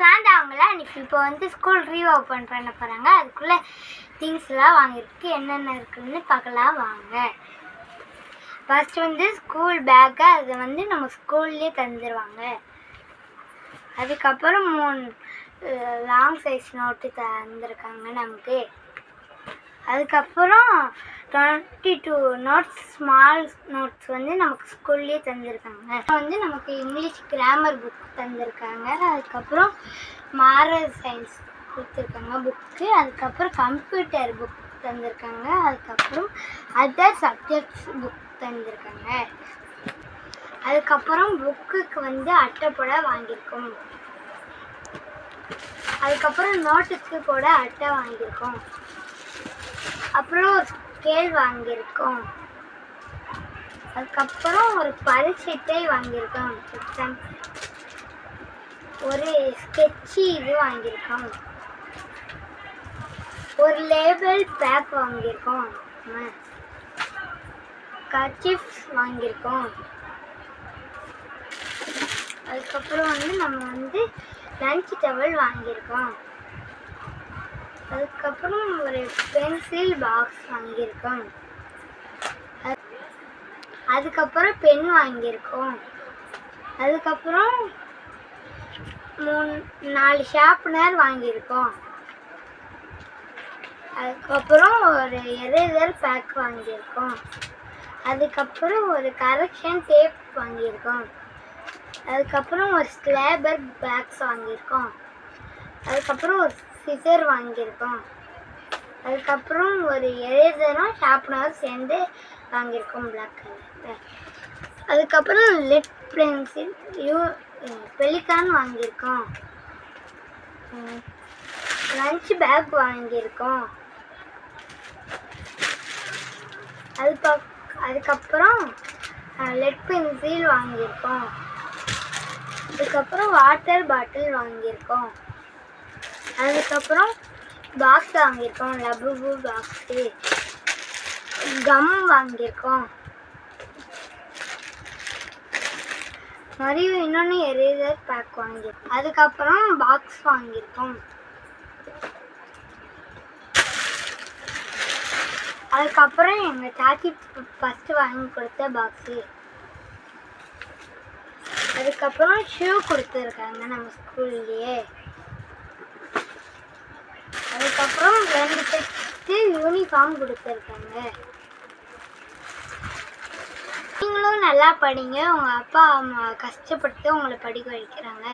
சாந்தாங்களா இன்னைக்கு இப்போ வந்து ஸ்கூல் ரீஓப்பன் பண்ண போகிறாங்க. அதுக்குள்ளே திங்ஸ்லாம் வாங்கியிருக்கு. என்னென்ன இருக்குதுன்னு பார்க்கலாம் வாங்க. ஃபஸ்ட்டு வந்து ஸ்கூல் பேக்கை அது வந்து நம்ம ஸ்கூல்லேயே தந்துடுவாங்க. அதுக்கப்புறம் 3 லாங் சைஸ் நோட்டு தந்துருக்காங்க நமக்கு. அதுக்கப்புறம் 22 நோட்ஸ் ஸ்மால் நோட்ஸ் வந்து நமக்கு ஸ்கூல்லேயே தந்துருக்காங்க. வந்து நமக்கு இங்கிலீஷ் கிராமர் புக் தந்திருக்காங்க. அதுக்கப்புறம் மாரல் சயின்ஸ் கொடுத்துருக்காங்க புக்கு. அதுக்கப்புறம் கம்ப்யூட்டர் புக் தந்திருக்காங்க. அதுக்கப்புறம் அதர் சப்ஜெக்ட்ஸ் புக் தந்திருக்காங்க. அதுக்கப்புறம் புக்குக்கு வந்து அட்டைப்பட வாங்கியிருக்கோம். அதுக்கப்புறம் நோட்டுக்கு போட அட்டை வாங்கியிருக்கோம். அப்புறம் ஒரு ஸ்கேல் வாங்கியிருக்கோம். அதுக்கப்புறம் ஒரு பரிசீட்டை வாங்கியிருக்கோம். ஒரு ஸ்கெட்சி இது வாங்கியிருக்கோம். ஒரு லேபிள் பேக் வாங்கியிருக்கோம். கர்ச்சீஃப்ஸ் வாங்கியிருக்கோம். அதுக்கப்புறம் வந்து நம்ம வந்து லஞ்ச் டவல் வாங்கியிருக்கோம். அதுக்கப்புறம் ஒரு பென்சில் பாக்ஸ் வாங்கியிருக்கோம். அதுக்கப்புறம் பென் வாங்கியிருக்கோம். அதுக்கப்புறம் 4 ஷார்ப்னர் வாங்கியிருக்கோம். அதுக்கப்புறம் ஒரு எரேசர் பேக் வாங்கியிருக்கோம். அதுக்கப்புறம் ஒரு கரெக்ஷன் டேப் வாங்கியிருக்கோம். அதுக்கப்புறம் ஒரு ஸ்லேபர் பேக்ஸ் வாங்கியிருக்கோம். அதுக்கப்புறம் ஒரு சிசர் வாங்கியிருக்கோம். அதுக்கப்புறம் ஒரு எரேசரும் ஷார்ப்னரும் சேர்ந்து வாங்கியிருக்கோம் பிளாக் கலர். அதுக்கப்புறம் லெட் பென்சில் பெலிகான் வாங்கியிருக்கோம். லஞ்ச் பேக் வாங்கியிருக்கோம். அதுக்கப்புறம் லெட் பென்சில் வாங்கியிருக்கோம். அதுக்கப்புறம் வாட்டர் பாட்டில் வாங்கியிருக்கோம். அதுக்கப்புறம் பாக்ஸ் வாங்கியிருக்கோம். லபுபு பாக்ஸு. கம் வாங்கியிருக்கோம். மறுபடியும் இன்னொன்று எரேசர் பேக் வாங்கியிருக்கோம். அதுக்கப்புறம் பாக்ஸ் வாங்கியிருக்கோம். அதுக்கப்புறம் எங்கள் சாச்சி ஃபஸ்ட்டு வாங்கி கொடுத்த பாக்ஸு. அதுக்கப்புறம் ஷூ கொடுத்துருக்காங்க நம்ம ஸ்கூல்லையே. அதுக்கப்புறம் 2 செட்டு யூனிஃபார்ம் கொடுத்துருக்காங்க. நீங்களும் நல்லா படிங்க. உங்கள் அப்பா அம்மா கஷ்டப்பட்டு உங்களை படிக்க வைக்கிறாங்க.